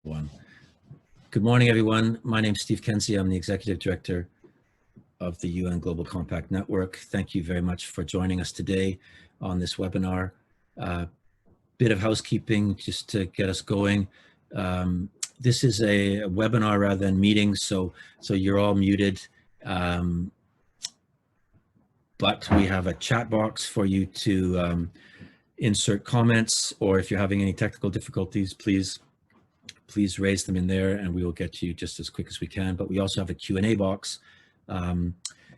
One. Good morning, everyone. My name is Steve Kenzie. I'm the Executive Director of the UN Global Compact Network. Thank you very much for joining us today on this webinar. Bit of housekeeping just to get us going. This is a webinar rather than meeting, so you're all muted. But we have a chat box for you to insert comments, or if you're having any technical difficulties, please raise them in there and we will get to you just as quick as we can. But we also have a Q&A box.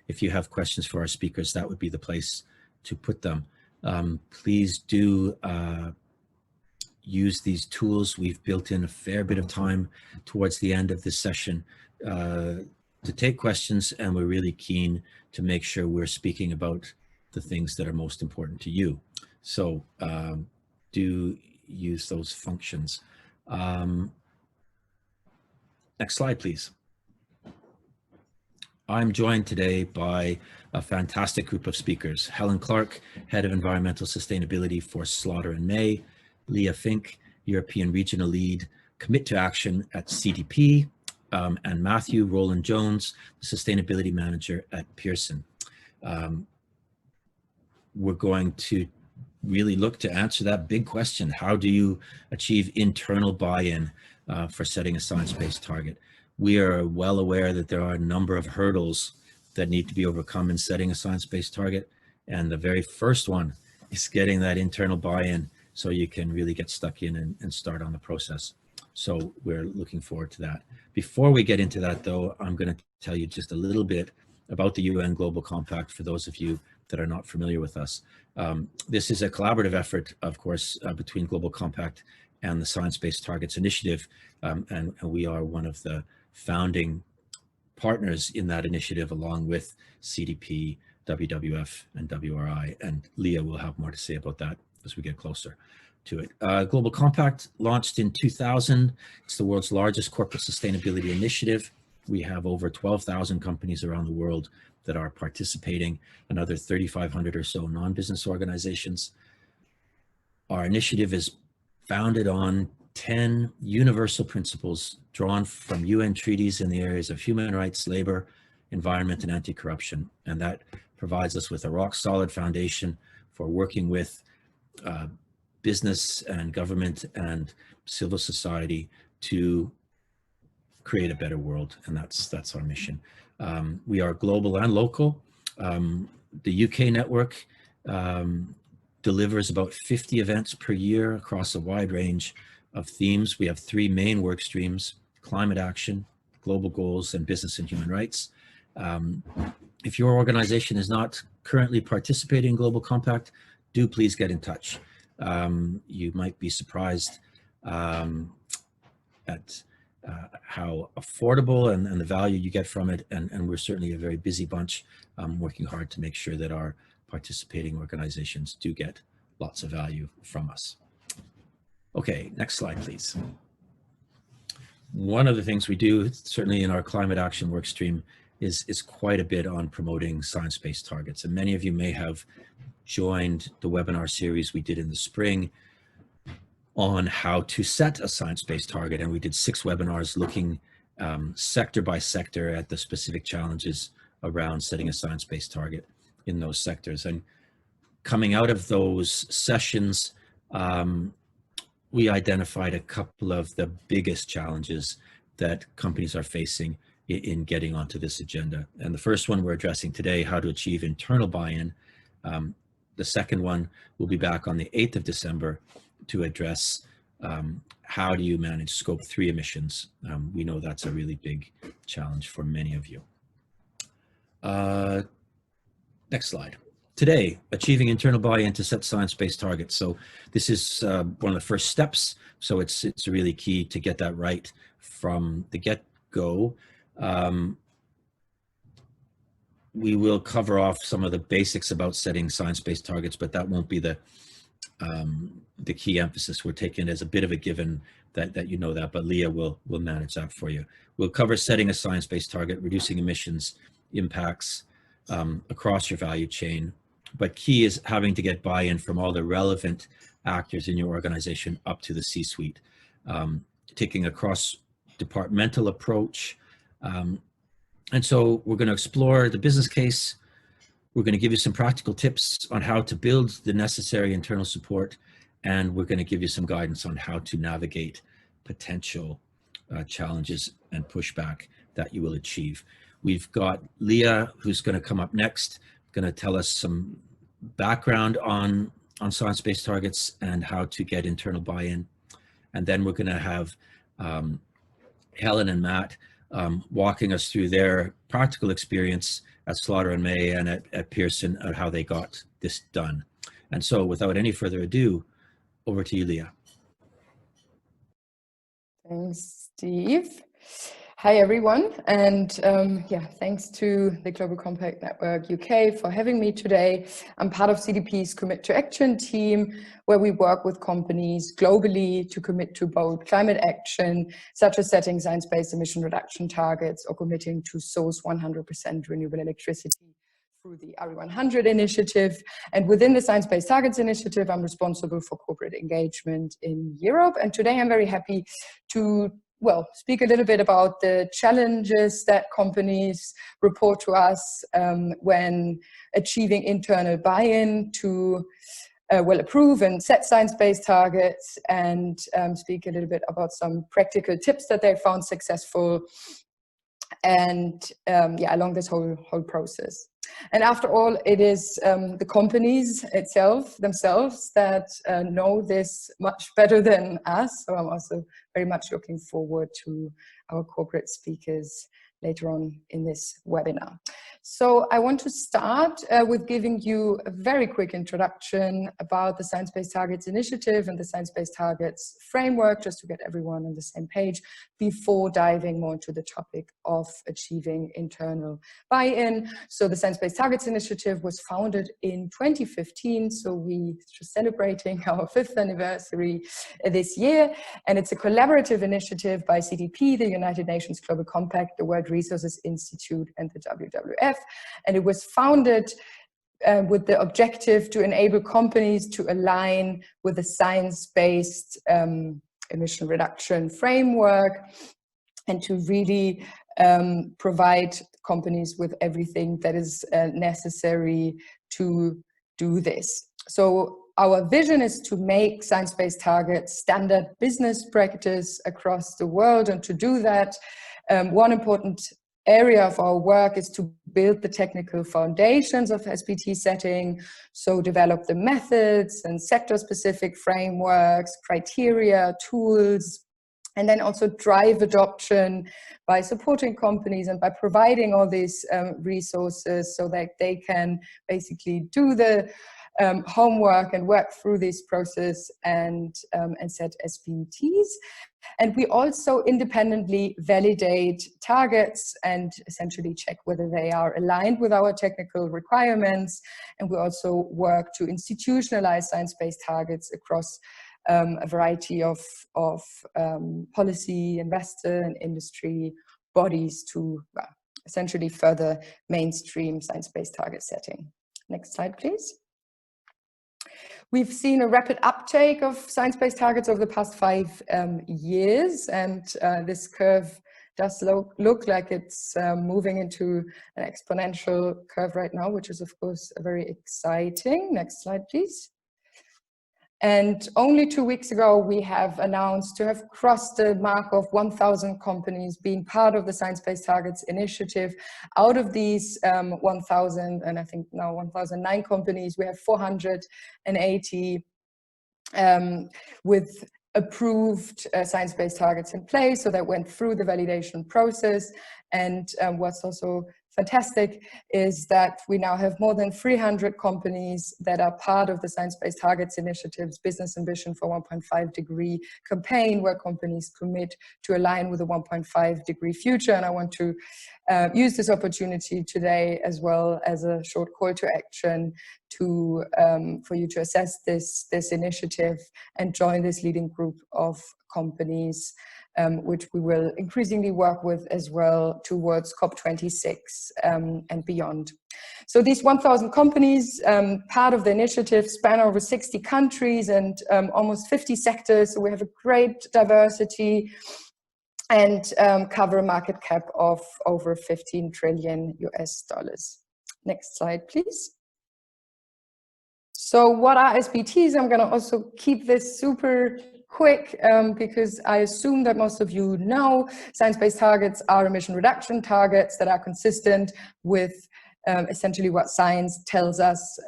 If you have questions for our speakers, that would be the place to put them. Please do use these tools. We've built in a fair bit of time towards the end of this session to take questions, and we're really keen to make sure we're speaking about the things that are most important to you. So do use those functions. Next slide, please. I'm joined today by a fantastic group of speakers. Helen Clark, Head of Environmental Sustainability for Slaughter and May. Leah Fink, European Regional Lead, Commit to Action at CDP. And Matthew Roland Jones, the Sustainability Manager at Pearson. We're going to really look to answer that big question. How do you achieve internal buy-in for setting a science-based target? We are well aware that there are a number of hurdles that need to be overcome in setting a science-based target. And the very first one is getting that internal buy-in so you can really get stuck in and start on the process. So we're looking forward to that. Before we get into that though, I'm going to tell you just a little bit about the UN Global Compact for those of you that are not familiar with us. This is a collaborative effort, of course, between Global Compact and the Science-Based Targets Initiative, and we are one of the founding partners in that initiative, along with CDP, WWF, and WRI, and Leah will have more to say about that as we get closer to it. Global Compact launched in 2000. It's the world's largest corporate sustainability initiative. We have over 12,000 companies around the world that are participating, another 3,500 or so non-business organizations. Our initiative is founded on 10 universal principles drawn from UN treaties in the areas of human rights, labor, environment, and anti-corruption. And that provides us with a rock-solid foundation for working with business and government and civil society to create a better world, and that's our mission. We are global and local. The UK network delivers about 50 events per year across a wide range of themes. We have 3 main work streams: climate action, global goals, and business and human rights. If your organization is not currently participating in Global Compact, do please get in touch. You might be surprised at how affordable and the value you get from it, and we're certainly a very busy bunch working hard to make sure that our participating organizations do get lots of value from us. Okay, next slide, please. One of the things we do, certainly in our climate action work stream, is quite a bit on promoting science-based targets, and many of you may have joined the webinar series we did in the spring on how to set a science-based target, and we did 6 webinars looking sector by sector at the specific challenges around setting a science-based target in those sectors. And coming out of those sessions, we identified a couple of the biggest challenges that companies are facing in getting onto this agenda. And the first one we're addressing today, how to achieve internal buy-in. The second one will be back on the 8th of December to address how do you manage scope 3 emissions. We know that's a really big challenge for many of you. Next slide. Today, achieving internal buy-in to set science-based targets. So this is one of the first steps. So it's really key to get that right from the get-go. We will cover off some of the basics about setting science-based targets, but that won't be the key emphasis. We're taking it as a bit of a given that you know that, but Leah will manage that for you. We'll cover setting a science-based target, reducing emissions impacts across your value chain, but key is having to get buy-in from all the relevant actors in your organization up to the C-suite. taking a cross-departmental approach. And so we're going to explore the business case. We're going to give you some practical tips on how to build the necessary internal support, and we're going to give you some guidance on how to navigate potential challenges and pushback that you will achieve. We've got Leah, who's going to come up next, going to tell us some background on science-based targets and how to get internal buy-in. And then we're going to have Helen and Matt walking us through their practical experience at Slaughter and May and at Pearson and how they got this done. And so without any further ado, over to you, Leah. Thanks, Steve. Hi, everyone. And yeah, thanks to the Global Compact Network UK for having me today. I'm part of CDP's Commit to Action team, where we work with companies globally to commit to both climate action, such as setting science-based emission reduction targets or committing to source 100% renewable electricity through the RE100 initiative. And within the Science-Based Targets initiative, I'm responsible for corporate engagement in Europe. And today I'm very happy to speak a little bit about the challenges that companies report to us when achieving internal buy-in to approve and set science-based targets, and speak a little bit about some practical tips that they found successful, and along this whole process. And after all, it is the companies themselves that know this much better than us. So I'm also very much looking forward to our corporate speakers later on in this webinar. So I want to start with giving you a very quick introduction about the Science-Based Targets Initiative and the Science-Based Targets Framework, just to get everyone on the same page before diving more into the topic of achieving internal buy-in. So the Science-Based Targets Initiative was founded in 2015, so we are celebrating our 5th anniversary this year, and it's a collaborative initiative by CDP, the United Nations Global Compact, the World Resources Institute, and the WWF. And it was founded with the objective to enable companies to align with a science-based emission reduction framework, and to really provide companies with everything that is necessary to do this. So our vision is to make science-based targets standard business practice across the world. And to do that, one important area of our work is to build the technical foundations of SBT setting, so develop the methods and sector-specific frameworks, criteria, tools, and then also drive adoption by supporting companies and by providing all these resources so that they can basically do the homework and work through this process and set SBTs. And we also independently validate targets and essentially check whether they are aligned with our technical requirements. And we also work to institutionalize science-based targets across a variety of policy, investor, and industry bodies to essentially further mainstream science-based target setting. Next slide, please. We've seen a rapid uptake of science-based targets over the past 5 years, and this curve does look like it's moving into an exponential curve right now, which is of course very exciting. Next slide, please. And only 2 weeks ago, we have announced to have crossed the mark of 1,000 companies being part of the Science-Based Targets Initiative. Out of these 1,000, and I think now 1,009 companies, we have 480 with approved science-based targets in place. So that went through the validation process. And what's also fantastic is that we now have more than 300 companies that are part of the Science-Based Targets Initiative's Business Ambition for 1.5 degree campaign, where companies commit to align with a 1.5 degree future. And I want to use this opportunity today as well as a short call to action to for you to assess this initiative and join this leading group of companies which we will increasingly work with as well towards COP26 and beyond. So these 1,000 companies, part of the initiative, span over 60 countries and almost 50 sectors. So we have a great diversity and cover a market cap of over 15 trillion US dollars. Next slide, please. So what are SBTs? I'm going to also keep this super quick because I assume that most of you know science-based targets are emission reduction targets that are consistent with essentially what science tells us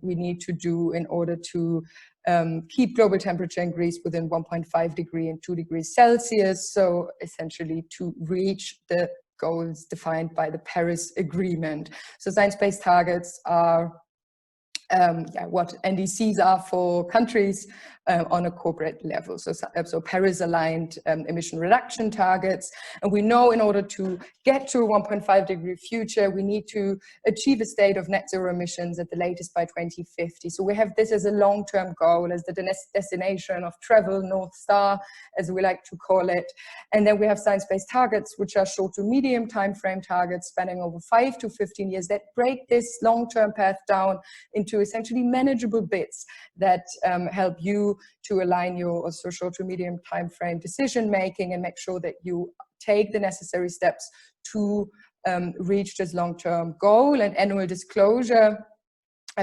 we need to do in order to keep global temperature increase within 1.5 degree and 2 degrees Celsius. So essentially to reach the goals defined by the Paris Agreement. So science-based targets are what NDCs are for countries on a corporate level. So Paris-aligned emission reduction targets. And we know in order to get to a 1.5 degree future, we need to achieve a state of net zero emissions at the latest by 2050. So we have this as a long-term goal, as the destination of travel, North Star, as we like to call it. And then we have science-based targets, which are short to medium timeframe targets spanning over 5 to 15 years that break this long-term path down into essentially manageable bits that help you to align your also short to medium time frame decision making and make sure that you take the necessary steps to reach this long-term goal. And annual disclosure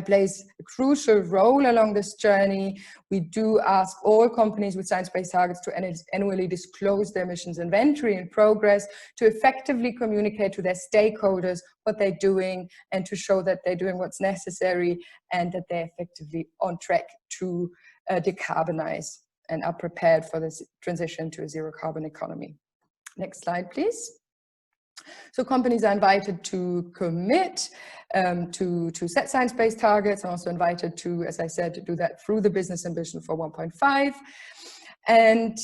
plays a crucial role along this journey. We do ask all companies with science-based targets to annually disclose their emissions inventory and progress, to effectively communicate to their stakeholders what they're doing and to show that they're doing what's necessary and that they're effectively on track to decarbonize and are prepared for this transition to a zero carbon economy. Next slide, please. So companies are invited to commit to set science-based targets, and also invited to, as I said, to do that through the business ambition for 1.5. And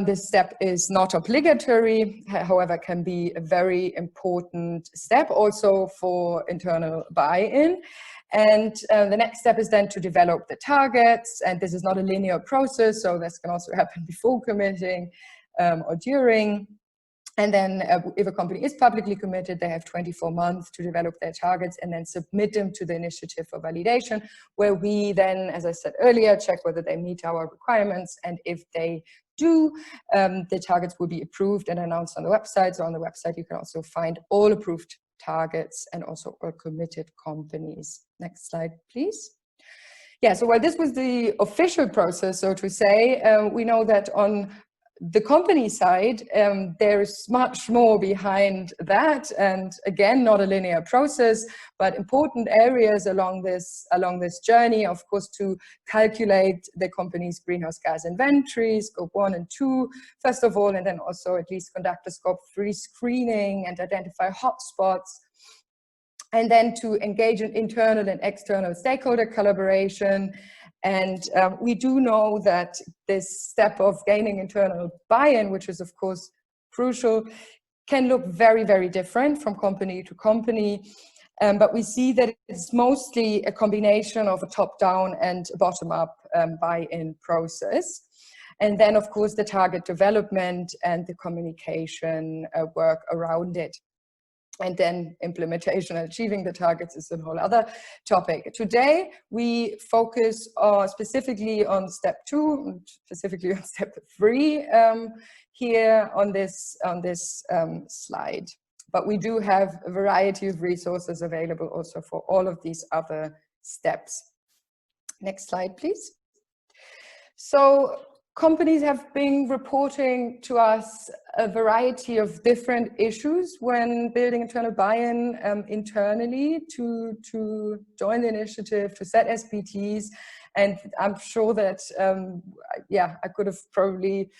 this step is not obligatory, however, can be a very important step also for internal buy-in. And the next step is then to develop the targets, and this is not a linear process, so this can also happen before committing or during. And then if a company is publicly committed, they have 24 months to develop their targets and then submit them to the initiative for validation, where we then, as I said earlier, check whether they meet our requirements. And if they do, the targets will be approved and announced on the website. So on the website, you can also find all approved targets and also all committed companies. Next slide, please. Yeah, so while this was the official process, so to say, we know that on the company side, there's much more behind that, and again, not a linear process, but important areas along this journey, of course, to calculate the company's greenhouse gas inventory, scope 1 and 2, first of all, and then also at least conduct a scope 3 screening and identify hotspots, and then to engage in internal and external stakeholder collaboration. And we do know that this step of gaining internal buy-in, which is of course crucial, can look very, very different from company to company. But we see that it's mostly a combination of a top-down and bottom-up buy-in process. And then, of course, the target development and the communication work around it. And then implementation and achieving the targets is a whole other topic. Today, we focus specifically on step 2, specifically on step 3 here on this slide. But we do have a variety of resources available also for all of these other steps. Next slide, please. So companies have been reporting to us a variety of different issues when building internal buy-in internally to join the initiative, to set SBTs. And I'm sure that, I could have probably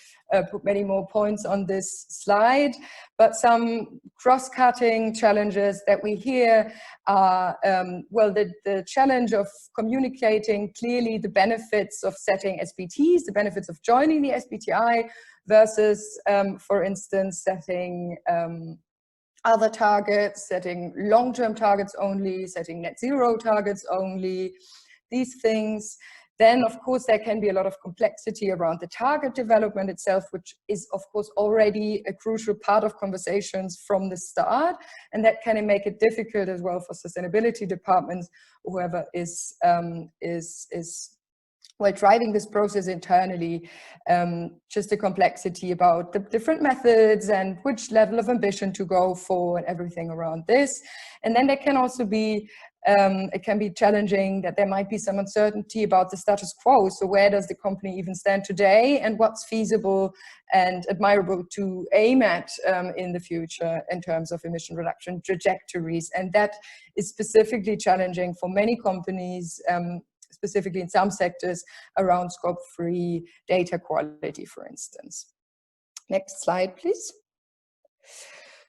put many more points on this slide, but some cross-cutting challenges that we hear are, the challenge of communicating clearly the benefits of setting SBTs, the benefits of joining the SBTI versus, for instance, setting other targets, setting long-term targets only, setting net zero targets only. These things Then, of course, there can be a lot of complexity around the target development itself, which is, of course, already a crucial part of conversations from the start. And that can make it difficult as well for sustainability departments, whoever is while driving this process internally, just the complexity about the different methods and which level of ambition to go for and everything around this. And then there can also be, it can be challenging that there might be some uncertainty about the status quo. So where does the company even stand today, and what's feasible and admirable to aim at in the future in terms of emission reduction trajectories. And that is specifically challenging for many companies, specifically in some sectors around scope 3 data quality, for instance. Next slide, please.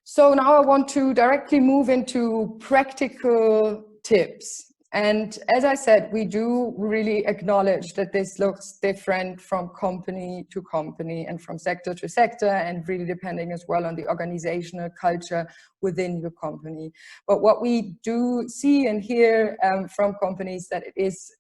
So now I want to directly move into practical tips. And as I said, we do really acknowledge that this looks different from company to company and from sector to sector, and really depending as well on the organizational culture within your company. But what we do see and hear from companies, that it is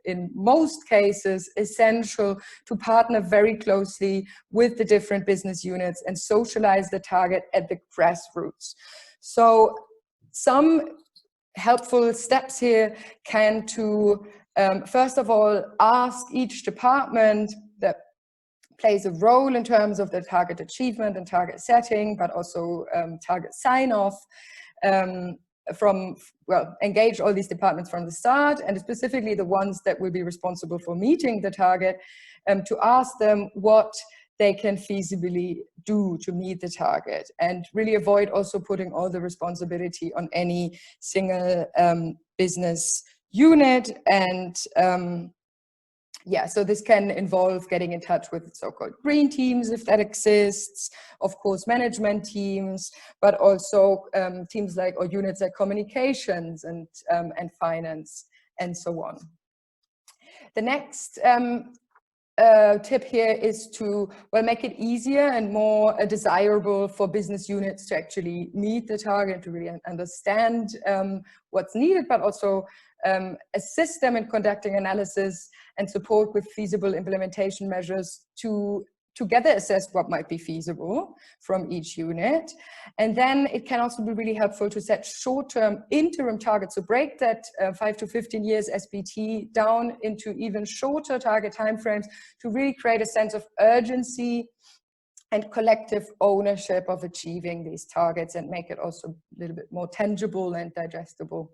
in most cases essential to partner very closely with the different business units and socialize the target at the grassroots. So some helpful steps here can to first of all ask each department that plays a role in terms of the target achievement and target setting, but also target sign-off, engage all these departments from the start, and specifically the ones that will be responsible for meeting the target, to ask them what they can feasibly do to meet the target, and really avoid also putting all the responsibility on any single business unit. And yeah, so this can involve getting in touch with so-called green teams, if that exists, of course, management teams, but also teams like, or units like communications and finance, and so on. The next tip here is to, well, make it easier and more desirable for business units to actually meet the target, to really understand what's needed, but also assist them in conducting analysis and support with feasible implementation measures to together assess what might be feasible from each unit. And then it can also be really helpful to set short-term interim targets, so break that 5 to 15 years SBT down into even shorter target timeframes to really create a sense of urgency and collective ownership of achieving these targets, and make it also a little bit more tangible and digestible.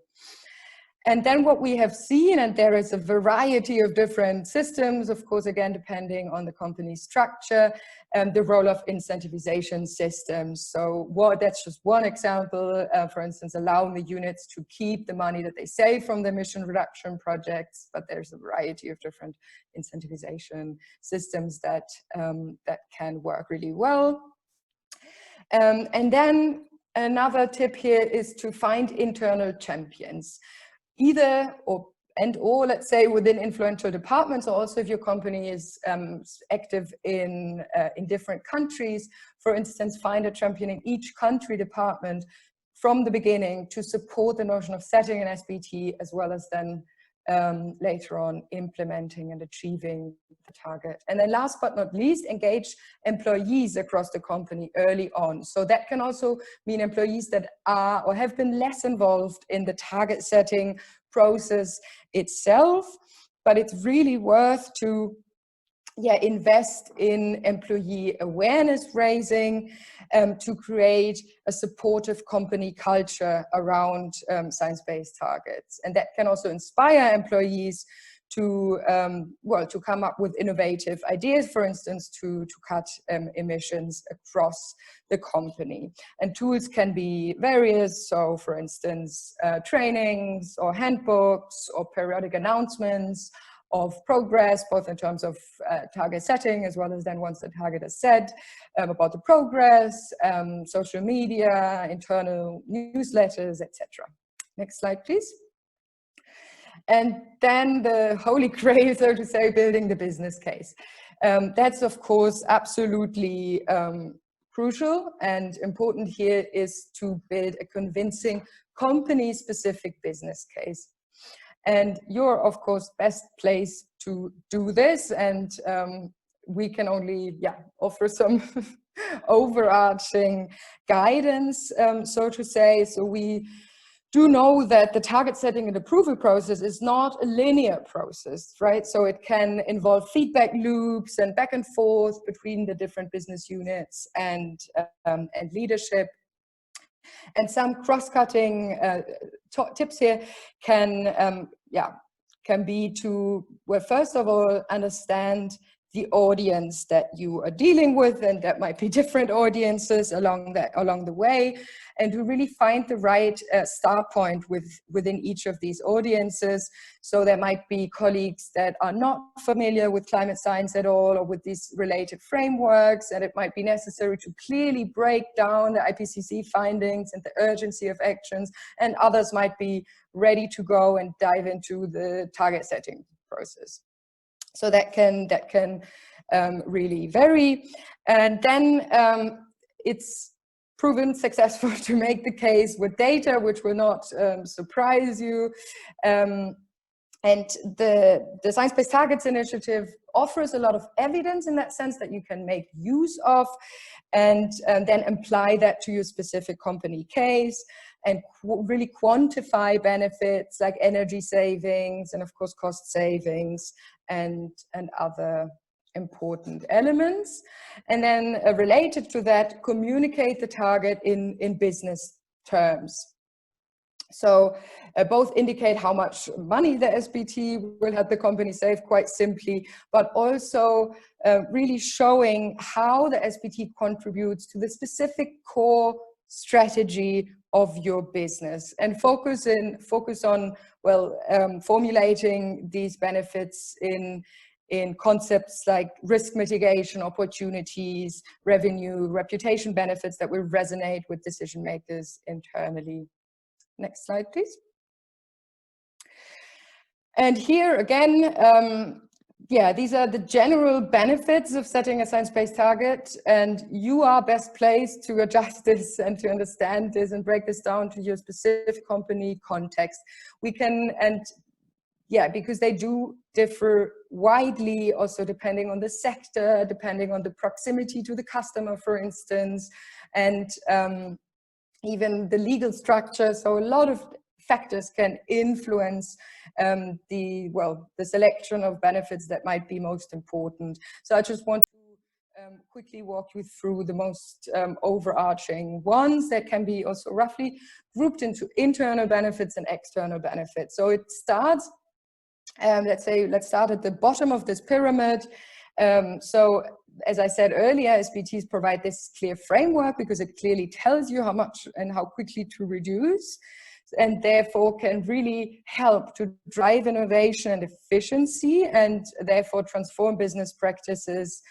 And then what we have seen, and there is a variety of different systems, of course, again, depending on the company's structure, the role of incentivization systems. So that's just one example, for instance, allowing the units to keep the money that they save from the emission reduction projects, but there's a variety of different incentivization systems that, that can work really well. And then another tip here is to find internal champions. Either or let's say within influential departments, or also if your company is active in different countries, for instance, find a champion in each country department from the beginning to support the notion of setting an SBT, as well as then later on implementing and achieving the target. And then last but not least, engage employees across the company early on. So that can also mean employees that are or have been less involved in the target setting process itself, but it's really worth to invest in employee awareness raising, to create a supportive company culture around science-based targets. And that can also inspire employees to, to come up with innovative ideas, for instance, to cut emissions across the company. And tools can be various. So for instance, trainings or handbooks or periodic announcements of progress, both in terms of target setting, as well as then once the target is set, about the progress, social media, internal newsletters, etc. Next slide, please. And then the holy grail, so to say, building the business case. That's, of course, absolutely crucial, and important here is to build a convincing company-specific business case. And you're, of course, best placed to do this. And we can only offer some overarching guidance, so to say. So we do know that the target setting and approval process is not a linear process, right? So it can involve feedback loops and back and forth between the different business units and leadership. And some cross-cutting tips here can be to, well, first of all, understand the audience that you are dealing with, and that might be different audiences along the way, and to really find the right start point within each of these audiences. So there might be colleagues that are not familiar with climate science at all, or with these related frameworks, and it might be necessary to clearly break down the IPCC findings and the urgency of actions, and others might be ready to go and dive into the target setting process. So that can really vary. And then it's proven successful to make the case with data, which will not surprise you. And the Science-Based Targets Initiative offers a lot of evidence in that sense that you can make use of, and then apply that to your specific company case, and really quantify benefits like energy savings and, of course, cost savings and other important elements. And then related to that, communicate the target in business terms. So both indicate how much money the SBT will help the company save, quite simply, but also really showing how the SBT contributes to the specific core strategy of your business, and focus on, well, formulating these benefits in concepts like risk mitigation, opportunities, revenue, reputation benefits that will resonate with decision makers internally. Next slide, please. And here again, these are the general benefits of setting a science-based target, and you are best placed to adjust this and to understand this and break this down to your specific company context. We can, and because they do differ widely, also depending on the sector, depending on the proximity to the customer, for instance, and even the legal structure. So a lot of factors can influence the selection of benefits that might be most important. So I just want to quickly walk you through the most overarching ones that can be also roughly grouped into internal benefits and external benefits. So it starts, let's start at the bottom of this pyramid. So as I said earlier, SBTs provide this clear framework because it clearly tells you how much and how quickly to reduce, and therefore can really help to drive innovation and efficiency, and therefore transform business practices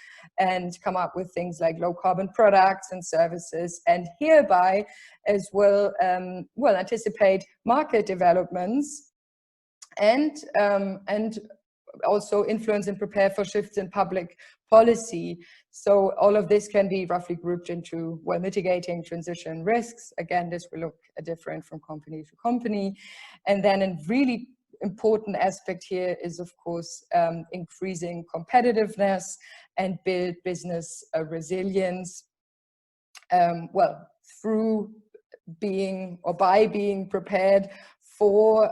and come up with things like low carbon products and services, and hereby as well, anticipate market developments and also influence and prepare for shifts in public policy. So all of this can be roughly grouped into, well, mitigating transition risks. Again, this will look different from company to company. And then a really important aspect here is, of course, increasing competitiveness and build business resilience, through being, or by being prepared for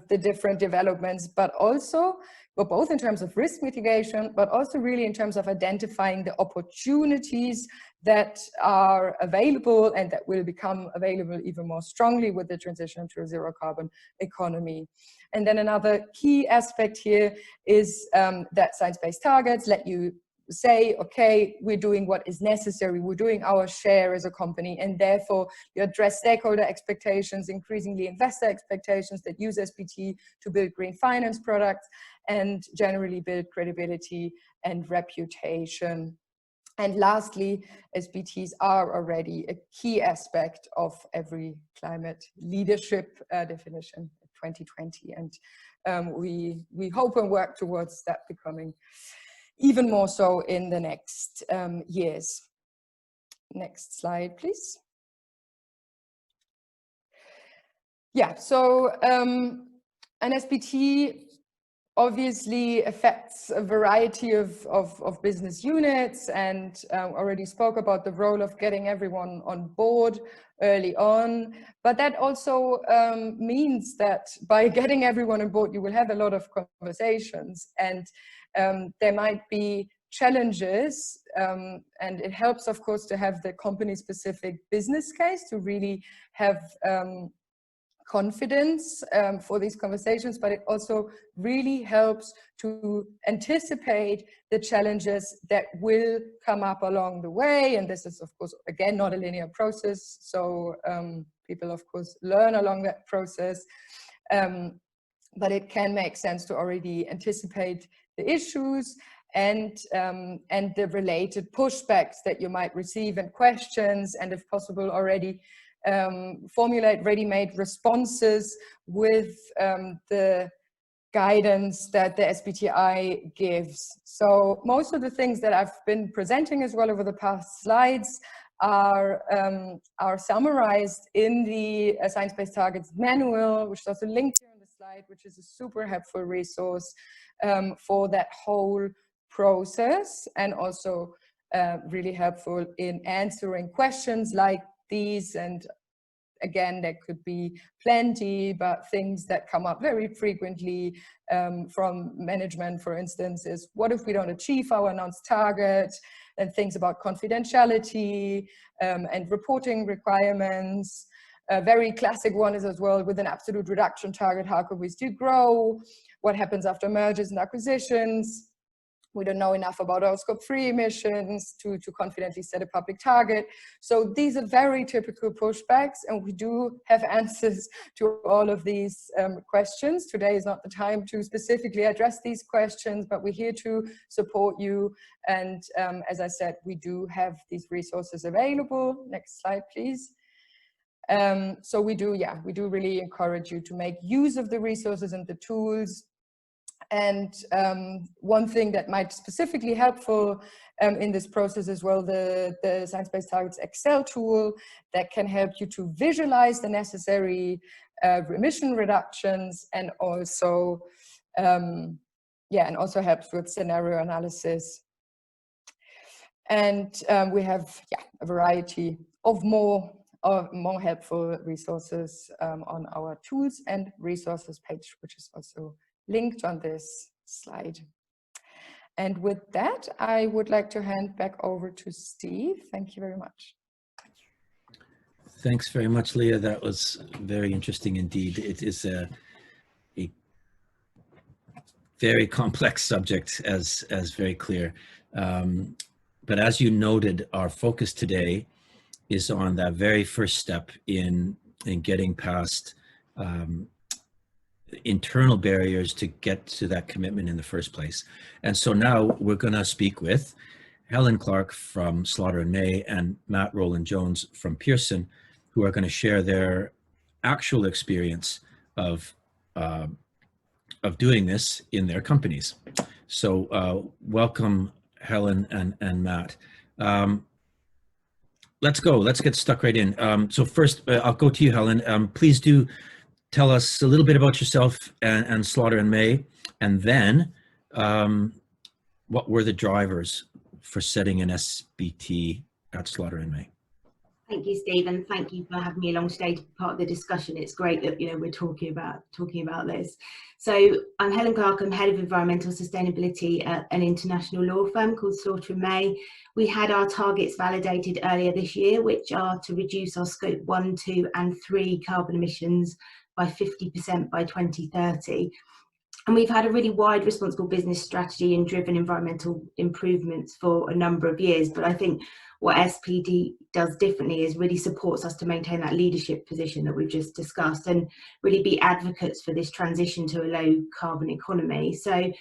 the different developments, but also, both in terms of risk mitigation, but also really in terms of identifying the opportunities that are available and that will become available even more strongly with the transition to a zero carbon economy. And then another key aspect here is that science-based targets let you say, okay, we're doing what is necessary, we're doing our share as a company, and therefore you address stakeholder expectations, increasingly investor expectations that use SBT to build green finance products and generally build credibility and reputation. And lastly, SBTs are already a key aspect of every climate leadership definition 2020, and we hope and work towards that becoming even more so in the next years. Next slide, please. Yeah, so an SBT obviously affects a variety of business units, and already spoke about the role of getting everyone on board early on. But that also means that by getting everyone on board, you will have a lot of conversations, and there might be challenges, and it helps, of course, to have the company-specific business case to really have confidence for these conversations, but it also really helps to anticipate the challenges that will come up along the way. And this is, of course, again, not a linear process. So people, of course, learn along that process. But it can make sense to already anticipate the issues and the related pushbacks that you might receive and questions, and if possible already formulate ready-made responses with the guidance that the SBTI gives. So most of the things that I've been presenting as well over the past slides are summarized in the Science-Based Targets Manual, which is also linked here on the slide, which is a super helpful resource for that whole process, and also really helpful in answering questions like these. And again, there could be plenty, but things that come up very frequently from management, for instance, is what if we don't achieve our announced target? And things about confidentiality and reporting requirements. A very classic one is as well, with an absolute reduction target, how could we still grow? What happens after mergers and acquisitions? We don't know enough about our scope 3 emissions to confidently set a public target. So these are very typical pushbacks, and we do have answers to all of these questions. Today is not the time to specifically address these questions, but we're here to support you. And as I said, we do have these resources available. Next slide, please. So we do really encourage you to make use of the resources and the tools. And one thing that might specifically helpful in this process as well, the Science-Based Targets Excel tool that can help you to visualize the necessary emission reductions, and also helps with scenario analysis. And we have a variety of more helpful resources on our tools and resources page, which is also linked on this slide. And with that, I would like to hand back over to Steve. Thank you very much. Thanks very much, Leah. That was very interesting indeed. It is a very complex subject, as very clear. But as you noted, our focus today is on that very first step in getting past internal barriers to get to that commitment in the first place. And so now we're going to speak with Helen Clark from Slaughter and May and Matt Rowland-Jones from Pearson, who are going to share their actual experience of doing this in their companies. So welcome, Helen and Matt. Let's get stuck right in. So first, I'll go to you, Helen. Please do tell us a little bit about yourself and Slaughter and May, and then what were the drivers for setting an SBT at Slaughter and May? Thank you, Stephen. Thank you for having me along today to be part of the discussion. It's great that we're talking about this. So I'm Helen Clark. I'm head of environmental sustainability at an international law firm called Slaughter and May. We had our targets validated earlier this year, which are to reduce our scope 1, 2, and 3 carbon emissions by 50% by 2030. And we've had a really wide responsible business strategy and driven environmental improvements for a number of years. But I think what SPD does differently is really supports us to maintain that leadership position that we've just discussed and really be advocates for this transition to a low carbon economy. So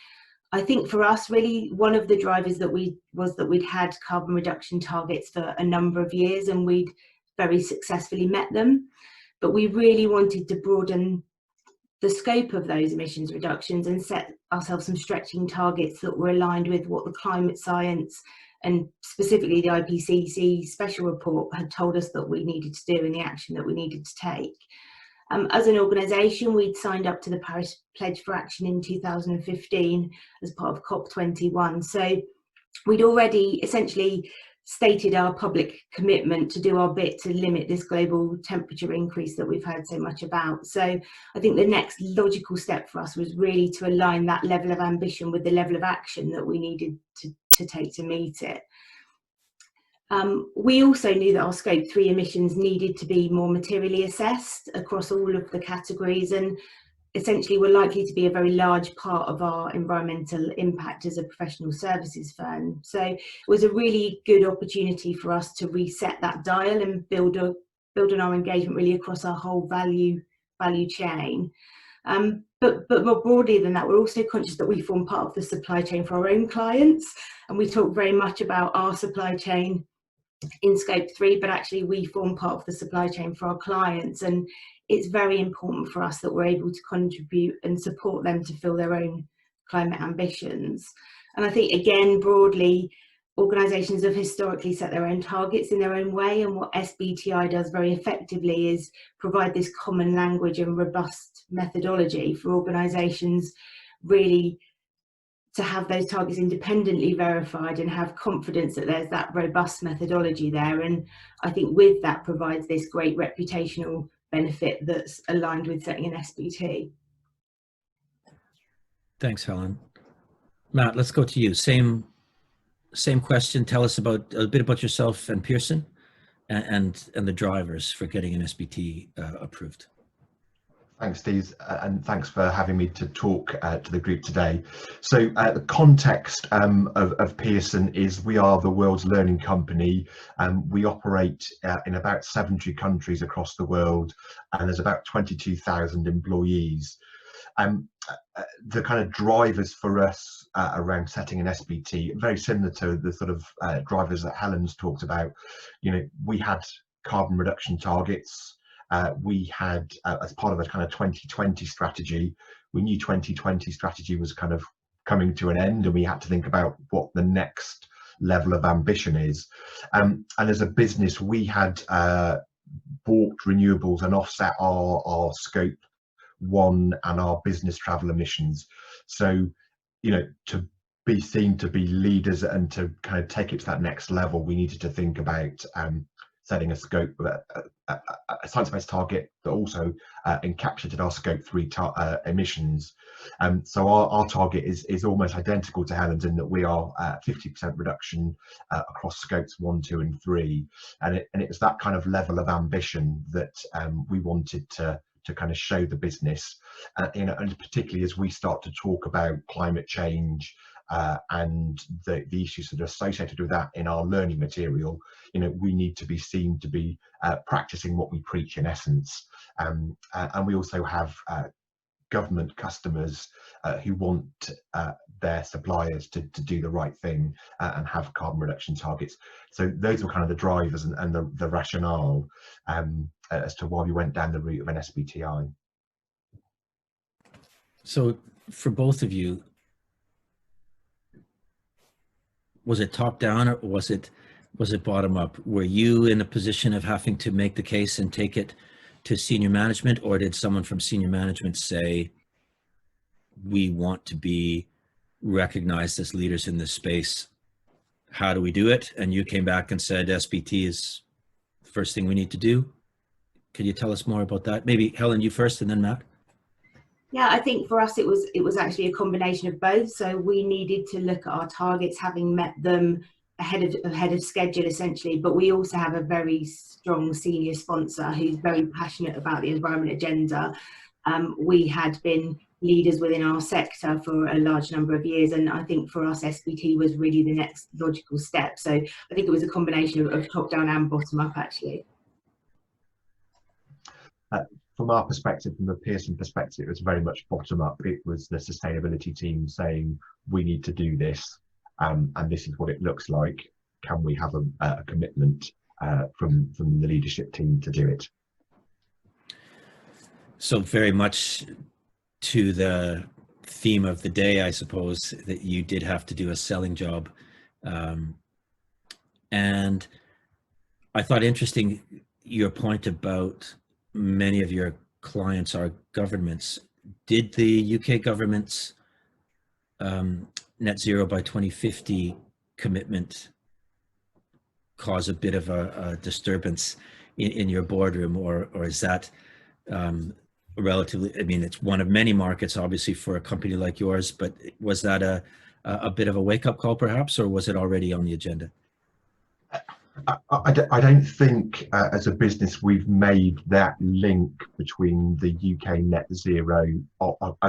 I think for us, really, one of the drivers that we'd had carbon reduction targets for a number of years, and we'd very successfully met them. But we really wanted to broaden the scope of those emissions reductions and set ourselves some stretching targets that were aligned with what the climate science and specifically the IPCC special report had told us that we needed to do and the action that we needed to take. As an organisation, we'd signed up to the Paris Pledge for Action in 2015 as part of COP21. So we'd already essentially stated our public commitment to do our bit to limit this global temperature increase that we've heard so much about. So I think the next logical step for us was really to align that level of ambition with the level of action that we needed to take to meet it. We also knew that our Scope 3 emissions needed to be more materially assessed across all of the categories, and essentially were likely to be a very large part of our environmental impact as a professional services firm. So it was a really good opportunity for us to reset that dial and build on our engagement really across our whole value chain. But more broadly than that, we're also conscious that we form part of the supply chain for our own clients, and we talk very much about our supply chain in Scope 3, but actually we form part of the supply chain for our clients, and it's very important for us that we're able to contribute and support them to fill their own climate ambitions. And I think, again, broadly, organisations have historically set their own targets in their own way, and what SBTI does very effectively is provide this common language and robust methodology for organisations really to have those targets independently verified and have confidence that there's that robust methodology there. And I think with that provides this great reputational benefit that's aligned with setting an SBT. Thanks, Helen. Matt, let's go to you. Same question. Tell us about a bit about yourself and Pearson and the drivers for getting an SBT approved. Thanks, Steve, and thanks for having me to talk to the group today. So the context of Pearson is we are the world's learning company, and we operate in about 70 countries across the world, and there's about 22,000 employees. The kind of drivers for us around setting an SBT, very similar to the sort of drivers that Helen's talked about. You know, we had carbon reduction targets. We had, as part of a kind of 2020 strategy, we knew 2020 strategy was kind of coming to an end, and we had to think about what the next level of ambition is. And as a business, we had bought renewables and offset our Scope 1 and our business travel emissions. So, you know, to be seen to be leaders and to kind of take it to that next level, we needed to think about setting a scope, a science-based target that also encapsulated our Scope 3 emissions. So our target is almost identical to Helen's in that we are 50% reduction across Scopes 1, 2 and 3. And it was that kind of level of ambition that we wanted to kind of show the business, you know, and particularly as we start to talk about climate change and the issues that are associated with that in our learning material. You know, we need to be seen to be practicing what we preach in essence. And we also have government customers who want their suppliers to do the right thing and have carbon reduction targets. So those were kind of the drivers and the rationale as to why we went down the route of an SBTI. So for both of you, was it top down or was it bottom up? Were you in a position of having to make the case and take it to senior management, or did someone from senior management say, we want to be recognized as leaders in this space? How do we do it? And you came back and said, SBT is the first thing we need to do. Can you tell us more about that? Maybe Helen, you first and then Matt. Yeah, I think for us it was actually a combination of both. So we needed to look at our targets, having met them ahead of schedule essentially, but we also have a very strong senior sponsor who's very passionate about the environment agenda. We had been leaders within our sector for a large number of years, and I think for us SBT was really the next logical step. So I think it was a combination of top down and bottom up actually. From our perspective, from the Pearson perspective, it was very much bottom up. It was the sustainability team saying, we need to do this, and this is what it looks like. Can we have a commitment from the leadership team to do it? So very much to the theme of the day, I suppose, that you did have to do a selling job. And I thought interesting your point about many of your clients are governments. Did the UK government's net zero by 2050 commitment cause a bit of a disturbance in your boardroom, or is that relatively, I mean, it's one of many markets, obviously, for a company like yours, but was that a bit of a wake-up call, perhaps, or was it already on the agenda? I don't think as a business we've made that link between the UK net zero.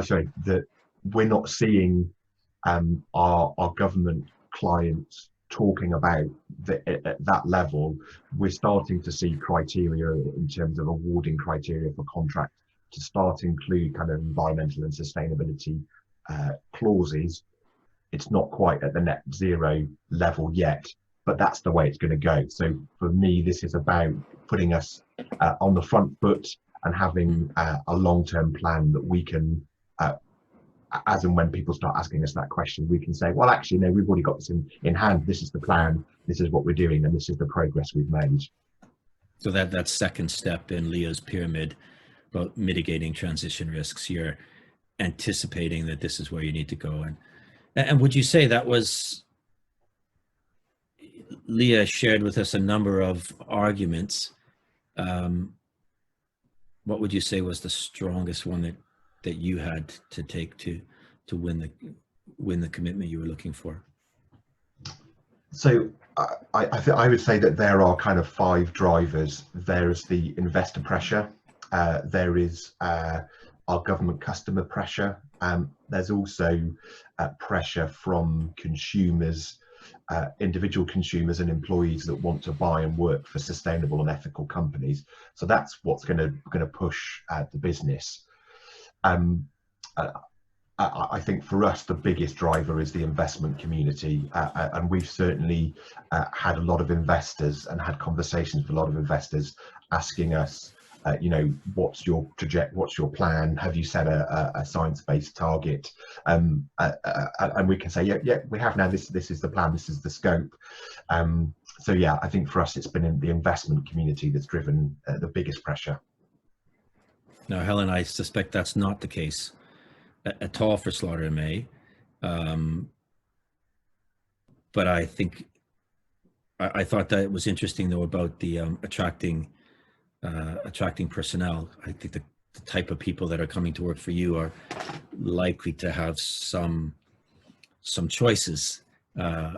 Sorry, that we're not seeing our government clients talking about at that level. We're starting to see criteria in terms of awarding criteria for contract to start to include kind of environmental and sustainability clauses. It's not quite at the net zero level yet, but that's the way it's going to go. So for me, this is about putting us on the front foot and having a long-term plan that we can, as and when people start asking us that question, we can say, well, actually, no, we've already got this in hand. This is the plan. This is what we're doing. And this is the progress we've made. So that second step in Leah's pyramid about mitigating transition risks, you're anticipating that this is where you need to go. And would you say that was, Leah shared with us a number of arguments. What would you say was the strongest one that you had to take to win the commitment you were looking for? So I would say that there are kind of 5 drivers. There's the investor pressure. There is our government customer pressure. There's also pressure from consumers, individual consumers and employees that want to buy and work for sustainable and ethical companies. So that's what's going to push the business. I think for us, the biggest driver is the investment community. And we've certainly had a lot of investors and had conversations with a lot of investors asking us, you know, what's your plan? Have you set a science-based target? And we can say, yeah, we have now. This is the plan. This is the scope. So yeah, I think for us, it's been in the investment community that's driven the biggest pressure. Now, Helen, I suspect that's not the case at all for Slaughter and May. But I think I thought that it was interesting, though, about the attracting personnel. I think the type of people that are coming to work for you are likely to have some choices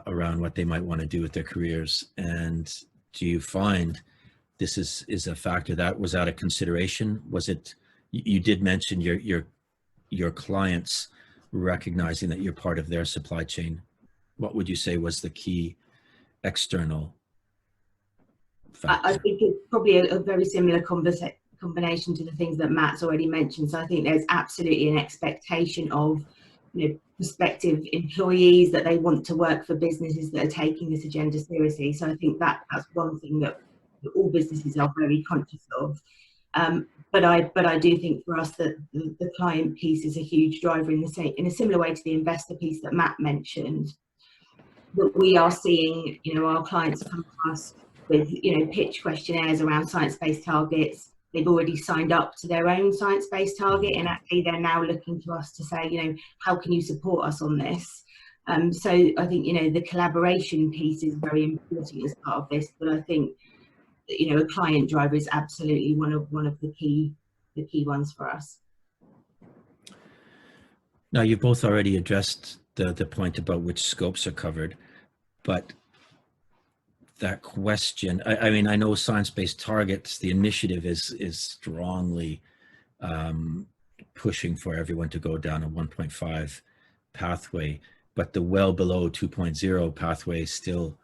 around what they might want to do with their careers. And do you find this is a factor that was out of consideration? Was it? You did mention your clients recognizing that you're part of their supply chain. What would you say was the key external factor? I think it's probably a very similar combination to the things that Matt's already mentioned. So I think there's absolutely an expectation of, you know, prospective employees that they want to work for businesses that are taking this agenda seriously. So I think that's one thing that all businesses are very conscious of. But I do think for us that the client piece is a huge driver in a similar way to the investor piece that Matt mentioned. That we are seeing, you know, our clients come to us with, you know, pitch questionnaires around science-based targets. They've already signed up to their own science-based target, and actually they're now looking to us to say, you know, how can you support us on this? So I think, you know, the collaboration piece is very important as part of this, but I think, you know, a client driver is absolutely one of the key ones for us. Now, you've both already addressed the point about which scopes are covered, but that question, I mean, I know science-based targets, the initiative is strongly pushing for everyone to go down a 1.5 pathway, but the well below 2.0 pathway still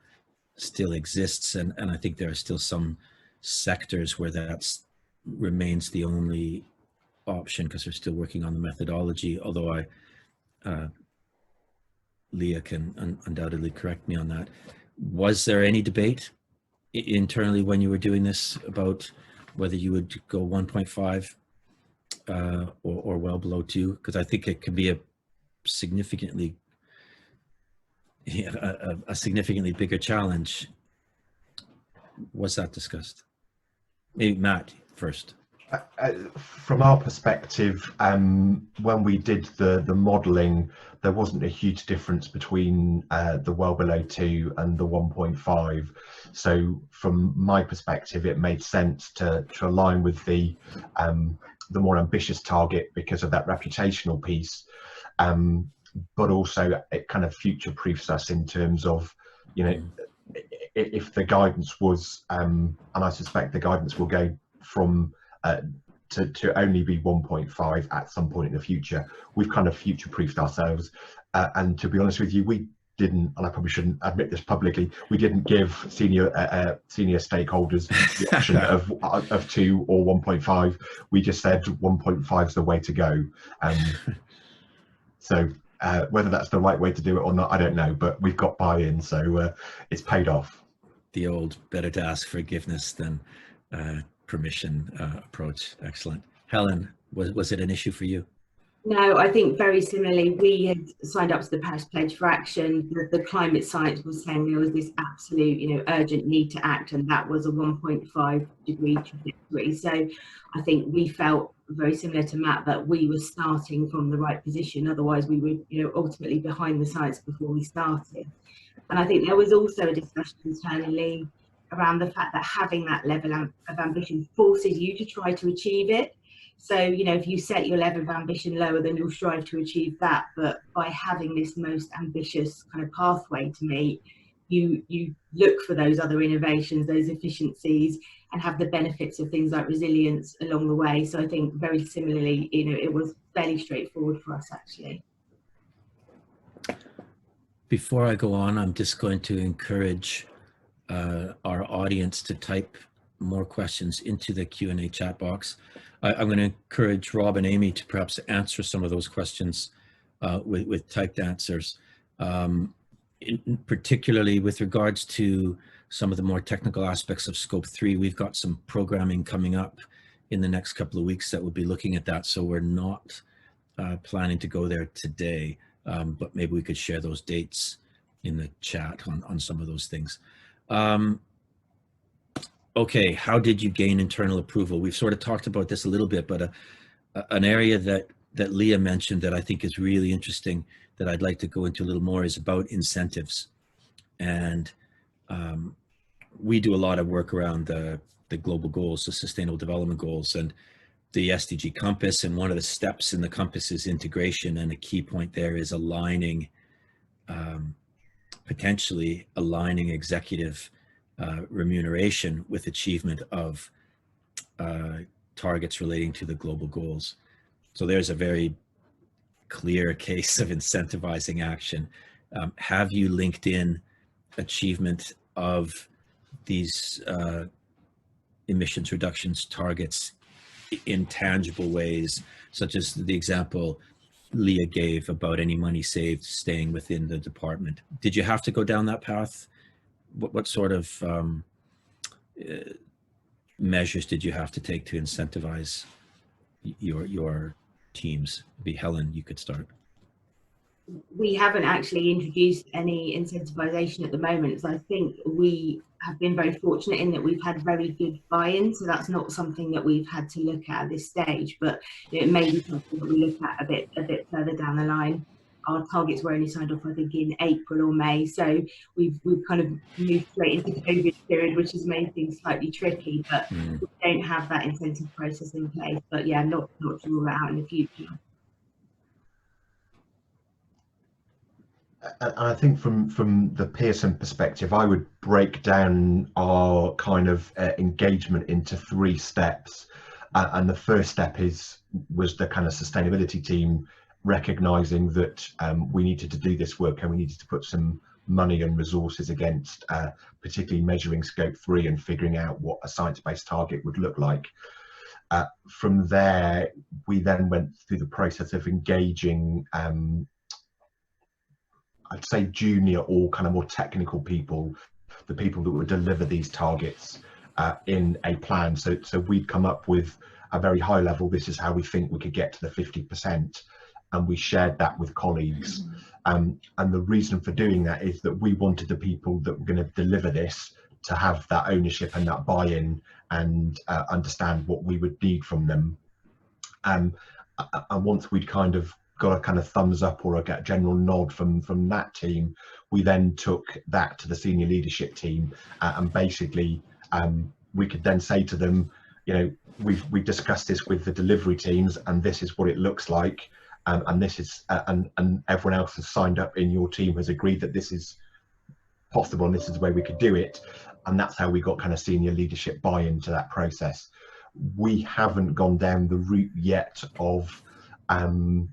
exists, and I think there are still some sectors where that remains the only option because they're still working on the methodology, although Leah can undoubtedly correct me on that. Was there any debate internally when you were doing this about whether you would go 1.5 or well below 2? Because I think it could be a significantly bigger challenge. Was that discussed? Maybe Matt first. From our perspective, when we did the modelling, there wasn't a huge difference between the well below 2 and the 1.5. So from my perspective, it made sense to align with the more ambitious target because of that reputational piece, but also it kind of future proofs us in terms of, you know, if the guidance was, and I suspect the guidance will go from to only be 1.5 at some point in the future, we've kind of future-proofed ourselves. And to be honest with you, we didn't, and I probably shouldn't admit this publicly, we didn't give senior stakeholders the option of 2 or 1.5. We just said 1.5 is the way to go. So whether that's the right way to do it or not, I don't know, but we've got buy-in, so it's paid off. The old better to ask forgiveness than permission approach. Excellent. Helen, was it an issue for you? No, I think very similarly, we had signed up to the Paris Pledge for Action. The climate science was saying there was this absolute, you know, urgent need to act, and that was a 1.5 degree trajectory. So I think we felt very similar to Matt that we were starting from the right position. Otherwise, we were, you know, ultimately behind the science before we started. And I think there was also a discussion internally around the fact that having that level of ambition forces you to try to achieve it. So, you know, if you set your level of ambition lower, then you'll strive to achieve that. But by having this most ambitious kind of pathway to meet, you look for those other innovations, those efficiencies, and have the benefits of things like resilience along the way. So I think very similarly, you know, it was fairly straightforward for us, actually. Before I go on, I'm just going to encourage our audience to type more questions into the Q&A chat box. I'm going to encourage Rob and Amy to perhaps answer some of those questions with typed answers, particularly with regards to some of the more technical aspects of Scope 3. We've got some programming coming up in the next couple of weeks that will be looking at that, so we're not planning to go there today, but maybe we could share those dates in the chat on some of those things. Okay, how did you gain internal approval? We've sort of talked about this a little bit, but an area that Leah mentioned that I think is really interesting that I'd like to go into a little more is about incentives. And we do a lot of work around the global goals, the sustainable development goals, and the SDG compass. And one of the steps in the compass is integration. And a key point there is aligning, potentially aligning executive remuneration with achievement of targets relating to the global goals. So there's a very clear case of incentivizing action. Have you linked in achievement of these emissions reductions targets in tangible ways, such as the example Leah gave about any money saved staying within the department? Did you have to go down that path? What sort of measures did you have to take to incentivize your teams? Helen, you could start. We haven't actually introduced any incentivization at the moment. So I think we have been very fortunate in that we've had very good buy-in. So that's not something that we've had to look at this stage, but it may be something that we look at a bit further down the line. Our targets were only signed off, I think, in April or May. So we've kind of moved straight into the COVID period, which has made things slightly tricky, but we don't have that incentive process in place. But yeah, not to rule that out in the future. And I think from the Pearson perspective, I would break down our kind of engagement into 3 steps. And the first step was the kind of sustainability team recognizing that we needed to do this work and we needed to put some money and resources against particularly measuring Scope 3 and figuring out what a science-based target would look like. From there, we then went through the process of engaging I'd say junior or kind of more technical people, the people that would deliver these targets in a plan. So we'd come up with a very high level, this is how we think we could get to the 50%. And we shared that with colleagues. And the reason for doing that is that we wanted the people that were going to deliver this to have that ownership and that buy-in and understand what we would need from them. And once we'd kind of got a kind of thumbs up or a general nod from that team, we then took that to the senior leadership team, and basically we could then say to them, you know, we've discussed this with the delivery teams, and this is what it looks like, and this is and everyone else has signed up in your team has agreed that this is possible and this is the way we could do it. And that's how we got kind of senior leadership buy-in to that process. We haven't gone down the route yet of kind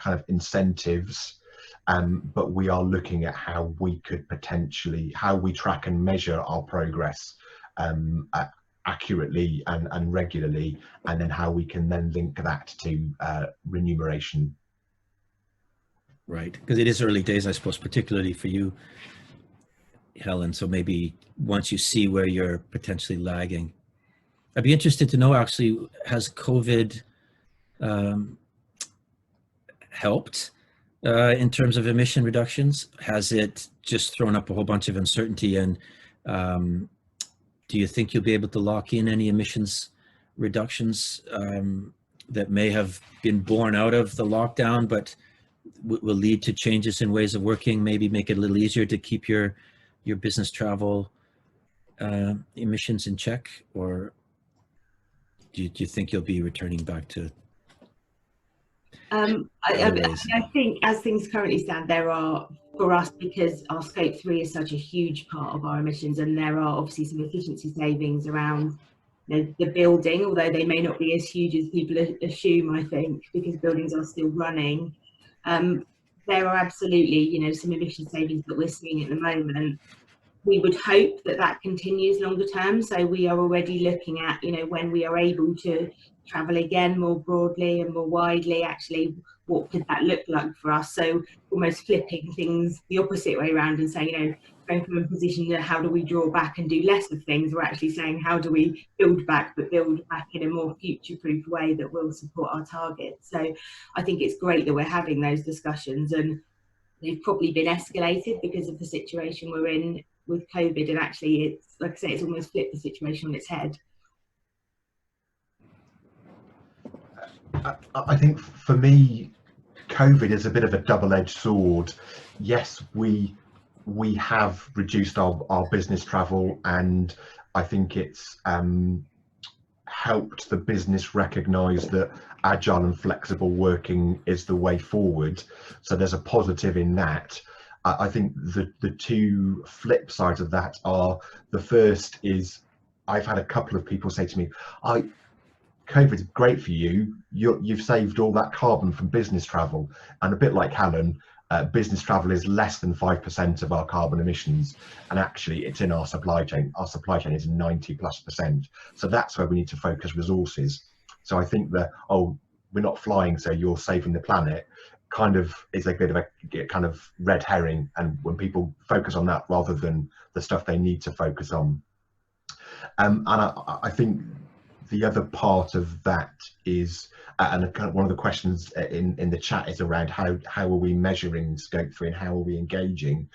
of incentives, but we are looking at how we could potentially, how we track and measure our progress accurately and regularly, and then how we can then link that to remuneration. Right, because it is early days, I suppose, particularly for you, Helen. So maybe once you see where you're potentially lagging, I'd be interested to know, actually, has COVID helped in terms of emission reductions? Has it just thrown up a whole bunch of uncertainty? And do you think you'll be able to lock in any emissions reductions that may have been born out of the lockdown, but will lead to changes in ways of working, maybe make it a little easier to keep your business travel emissions in check? Or do you think you'll be returning back to I think as things currently stand, there are, for us, because our scope 3 is such a huge part of our emissions, and there are obviously some efficiency savings around, you know, the building, although they may not be as huge as people assume, I think, because buildings are still running. There are absolutely, you know, some emission savings that we're seeing at the moment. We would hope that that continues longer term. So we are already looking at, you know, when we are able to travel again more broadly and more widely, actually, what could that look like for us? So almost flipping things the opposite way around and saying, you know, going from a position to how do we draw back and do less of things, we're actually saying how do we build back, but build back in a more future-proof way that will support our targets. So I think it's great that we're having those discussions, and they've probably been escalated because of the situation we're in with COVID, and actually it's, like I say, it's almost flipped the situation on its head. I think for me, COVID is a bit of a double-edged sword. Yes, we have reduced our business travel, and I think it's helped the business recognise that agile and flexible working is the way forward. So there's a positive in that. I think the two flip sides of that are, the first is, I've had a couple of people say to me, COVID's great for you. You've saved all that carbon from business travel. And a bit like Helen, business travel is less than 5% of our carbon emissions. And actually it's in our supply chain. Our supply chain is 90+%. So that's where we need to focus resources. So I think that, oh, we're not flying, so you're saving the planet, kind of is a bit of a kind of red herring. And when people focus on that rather than the stuff they need to focus on. And I think the other part of that is, and kind of one of the questions in the chat is around how are we measuring scope 3 and how are we engaging?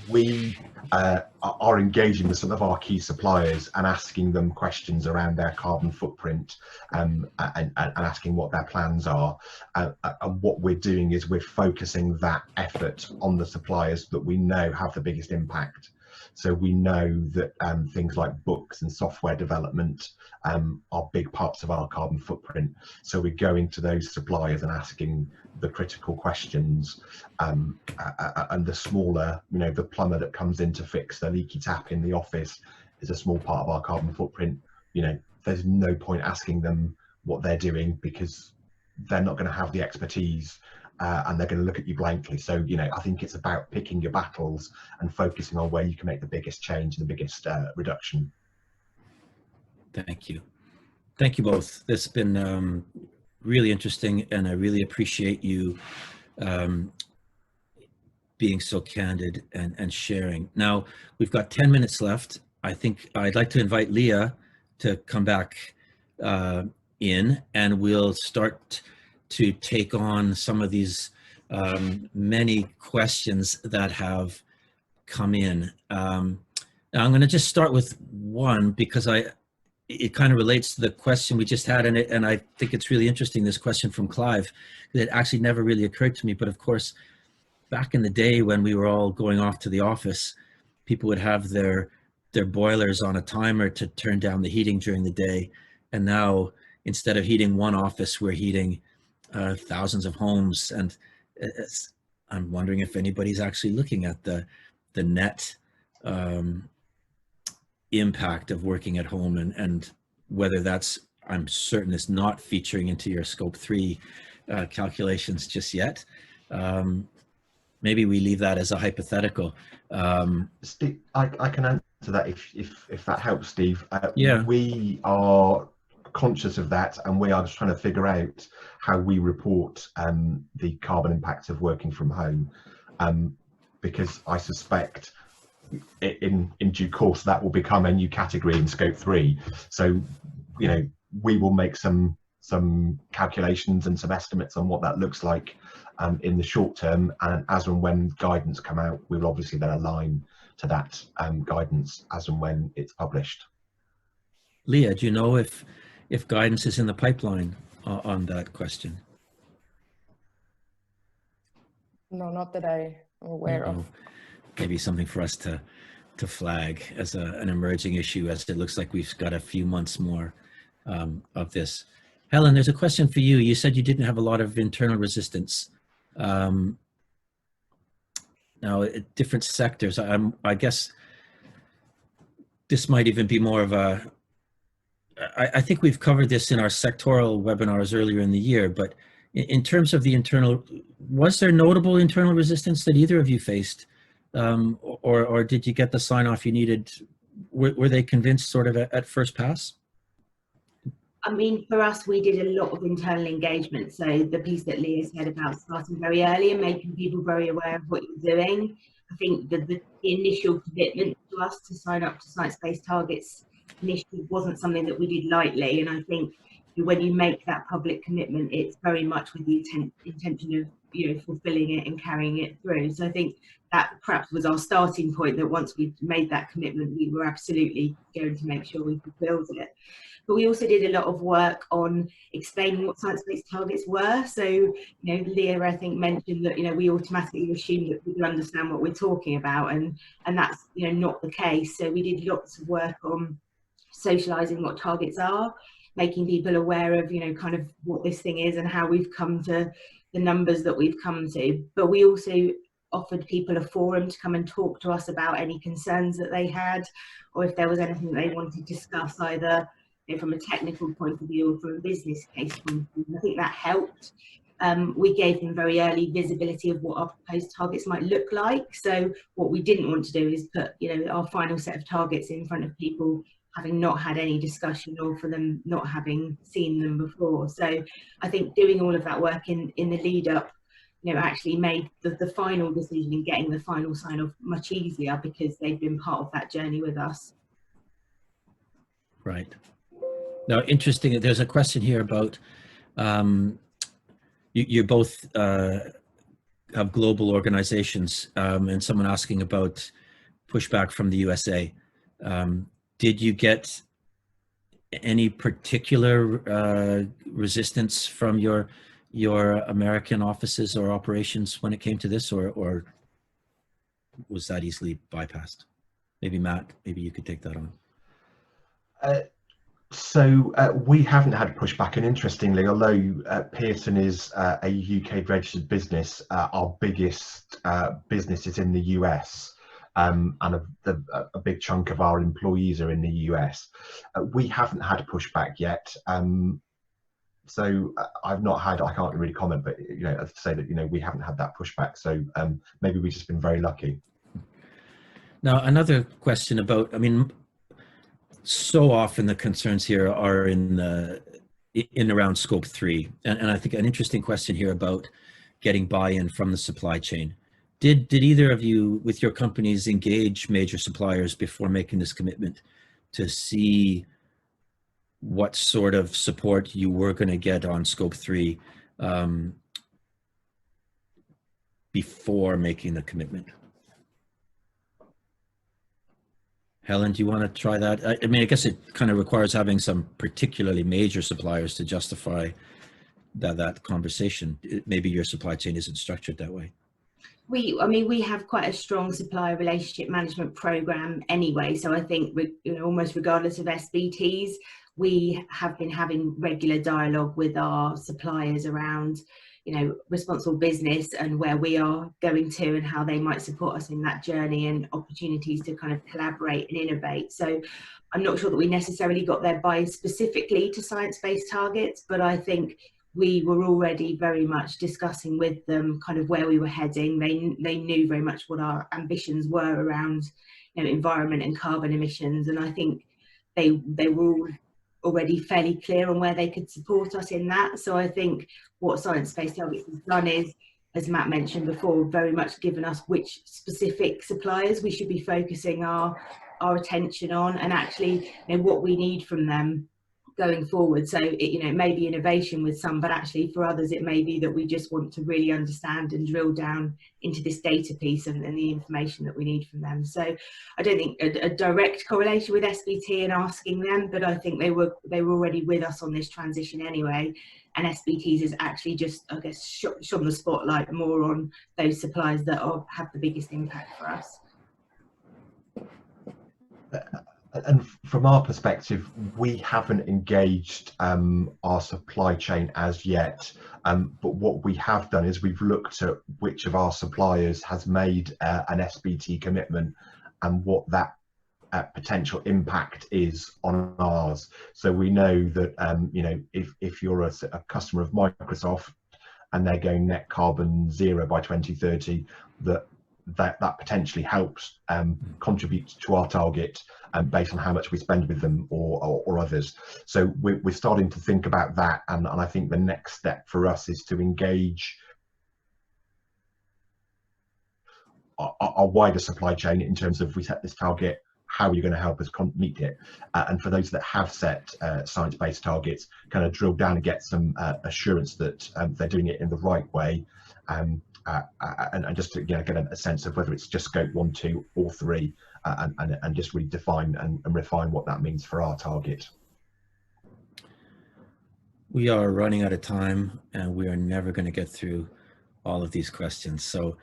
We are engaging with some of our key suppliers and asking them questions around their carbon footprint, and asking what their plans are. And what we're doing is we're focusing that effort on the suppliers that we know have the biggest impact. So we know that things like books and software development are big parts of our carbon footprint. So we're going to those suppliers and asking the critical questions, and the smaller, you know, the plumber that comes in to fix the leaky tap in the office is a small part of our carbon footprint. You know, there's no point asking them what they're doing because they're not going to have the expertise. And they're going to look at you blankly. So, you know, I think it's about picking your battles and focusing on where you can make the biggest change and the biggest reduction. Thank you. Thank you both. This has been really interesting, and I really appreciate you being so candid and sharing. Now, we've got 10 minutes left. I think I'd like to invite Leah to come back in, and we'll start to take on some of these many questions that have come in. Now, I'm going to just start with one because it kind of relates to the question we just had, and I think it's really interesting, this question from Clive, that actually never really occurred to me. But of course, back in the day when we were all going off to the office, people would have their boilers on a timer to turn down the heating during the day. And now, instead of heating one office, we're heating thousands of homes. And I'm wondering if anybody's actually looking at the net impact of working at home, and whether that's, I'm certain it's not featuring into your scope 3 calculations just yet. Maybe we leave that as a hypothetical. Steve, I can answer that if that helps, Steve. Yeah. We are conscious of that, and we are just trying to figure out how we report the carbon impact of working from home, because I suspect in due course that will become a new category in scope 3. So, you know, we will make some calculations and some estimates on what that looks like in the short term, and as and when guidance come out, we will obviously then align to that guidance as and when it's published. Leah, do you know if guidance is in the pipeline on that question? No, not that I am aware of. Maybe something for us to flag as an emerging issue, as it looks like we've got a few months more of this. Helen, there's a question for you. You said you didn't have a lot of internal resistance. Now, at different sectors, I guess this might even be more of a, I think we've covered this in our sectoral webinars earlier in the year, but in terms of the internal, was there notable internal resistance that either of you faced? Or did you get the sign off you needed? Were they convinced sort of at first pass? I mean, for us, we did a lot of internal engagement. So the piece that Leah said about starting very early and making people very aware of what you're doing. I think the initial commitment to us to sign up to science-based targets initially wasn't something that we did lightly. And I think when you make that public commitment, it's very much with the intention of, you know, fulfilling it and carrying it through. So I think that perhaps was our starting point, that once we made that commitment, we were absolutely going to make sure we fulfilled it. But we also did a lot of work on explaining what science-based targets were. So, you know, Leah, I think, mentioned that, you know, we automatically assume that people understand what we're talking about, and that's, you know, not the case. So we did lots of work on socializing what targets are, making people aware of, you know, kind of what this thing is and how we've come to the numbers that we've come to. But we also offered people a forum to come and talk to us about any concerns that they had, or if there was anything they wanted to discuss, either, you know, from a technical point of view or from a business case point of view. I think that helped. We gave them very early visibility of what our proposed targets might look like. So what we didn't want to do is put, you know, our final set of targets in front of people having not had any discussion, or for them not having seen them before. So I think doing all of that work in the lead up, you know, actually made the final decision and getting the final sign off much easier, because they've been part of that journey with us. Right. Now, interesting, there's a question here about, you both have global organizations, and someone asking about pushback from the USA. Did you get any particular resistance from your American offices or operations when it came to this, or was that easily bypassed? Maybe Matt, maybe you could take that on. So we haven't had pushback, and interestingly, although Pearson is a UK registered business, our biggest business is in the US. And a big chunk of our employees are in the US. We haven't had pushback yet, so I've not had. I can't really comment, but, you know, to say that, you know, we haven't had that pushback. So maybe we've just been very lucky. Now, another question about, I mean, so often the concerns here are in around scope 3, and I think an interesting question here about getting buy-in from the supply chain. Did either of you, with your companies, engage major suppliers before making this commitment to see what sort of support you were going to get on scope 3 before making the commitment? Helen, do you want to try that? I mean, I guess it kind of requires having some particularly major suppliers to justify that conversation. Maybe your supply chain isn't structured that way. I mean, we have quite a strong supplier relationship management program anyway. So I think, almost regardless of SBTs, we have been having regular dialogue with our suppliers around, responsible business and where we are going to and how they might support us in that journey and opportunities to kind of collaborate and innovate. So I'm not sure that we necessarily got there by specifically to science-based targets, but I think we were already very much discussing with them kind of where we were heading. They knew very much what our ambitions were around, environment and carbon emissions, and I think they were all already fairly clear on where they could support us in that. So I think what Science-Based Targets has done is, as Matt mentioned before, very much given us which specific suppliers we should be focusing our attention on, and actually what we need from them going forward. So it may be innovation with some, but actually for others it may be that we just want to really understand and drill down into this data piece and the information that we need from them. So I don't think a direct correlation with SBT and asking them, but I think they were already with us on this transition anyway, and SBTs is actually just, I guess, shone the spotlight more on those suppliers that have the biggest impact for us. And from our perspective, we haven't engaged our supply chain as yet, but what we have done is we've looked at which of our suppliers has made an SBT commitment and what that potential impact is on ours. So we know that if you're a customer of Microsoft and they're going net carbon zero by 2030, that potentially helps contribute to our target based on how much we spend with them or others. So we're starting to think about that, and I think the next step for us is to engage our wider supply chain in terms of, if we set this target, how are you going to help us meet it? And for those that have set science-based targets, kind of drill down and get some assurance that they're doing it in the right way. And just to get a sense of whether it's just scope 1, 2 or 3, and just really define and refine what that means for our target. We are running out of time and we are never going to get through all of these questions. So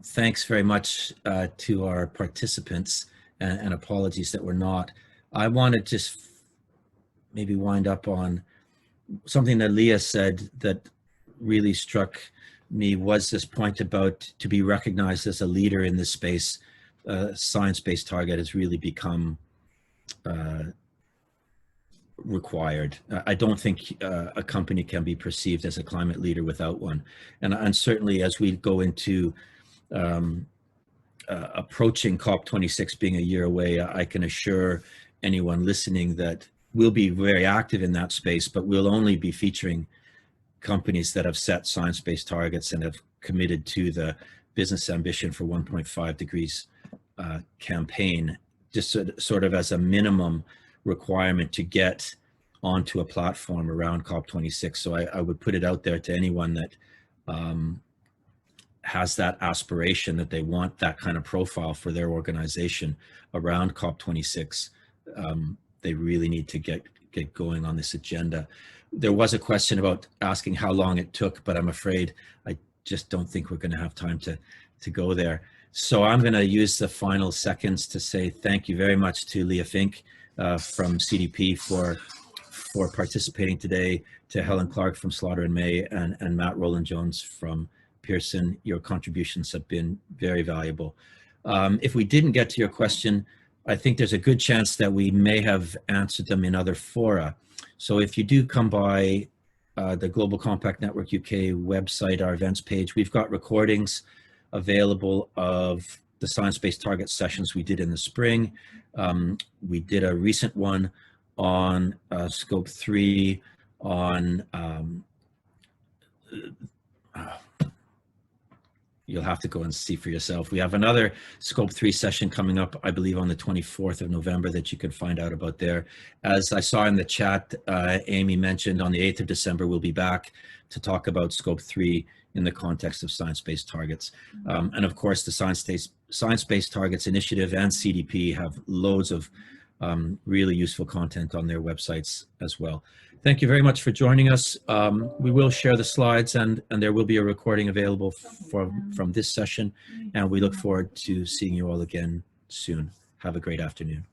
thanks very much to our participants, and apologies that we're not. I want to just maybe wind up on something that Leah said that really struck me, was this point about to be recognized as a leader in this space. Science-based target has really become required. I don't think a company can be perceived as a climate leader without one. And certainly as we go into approaching COP26 being a year away, I can assure anyone listening that we'll be very active in that space, but we'll only be featuring companies that have set science-based targets and have committed to the business ambition for 1.5 degrees campaign, just sort of as a minimum requirement to get onto a platform around COP26. So I would put it out there to anyone that has that aspiration, that they want that kind of profile for their organization around COP26. They really need to get going on this agenda. There was a question about asking how long it took, but I'm afraid I just don't think we're going to have time to go there. So I'm going to use the final seconds to say thank you very much to Leah Fink from CDP for participating today, to Helen Clark from Slaughter and May, and Matt Rowland-Jones from Pearson. Your contributions have been very valuable. If we didn't get to your question, I think there's a good chance that we may have answered them in other fora. So if you do come by the Global Compact Network UK website, our events page, we've got recordings available of the science-based target sessions we did in the spring. We did a recent one on scope 3 on, you'll have to go and see for yourself. We have another scope 3 session coming up, I believe on the 24th of November, that you can find out about there. As I saw in the chat, Amy mentioned on the 8th of December, we'll be back to talk about scope 3 in the context of science-based targets. And of course, the Science-Based Targets Initiative and CDP have loads of really useful content on their websites as well. Thank you very much for joining us. We will share the slides, and there will be a recording available from this session, and we look forward to seeing you all again soon. Have a great afternoon.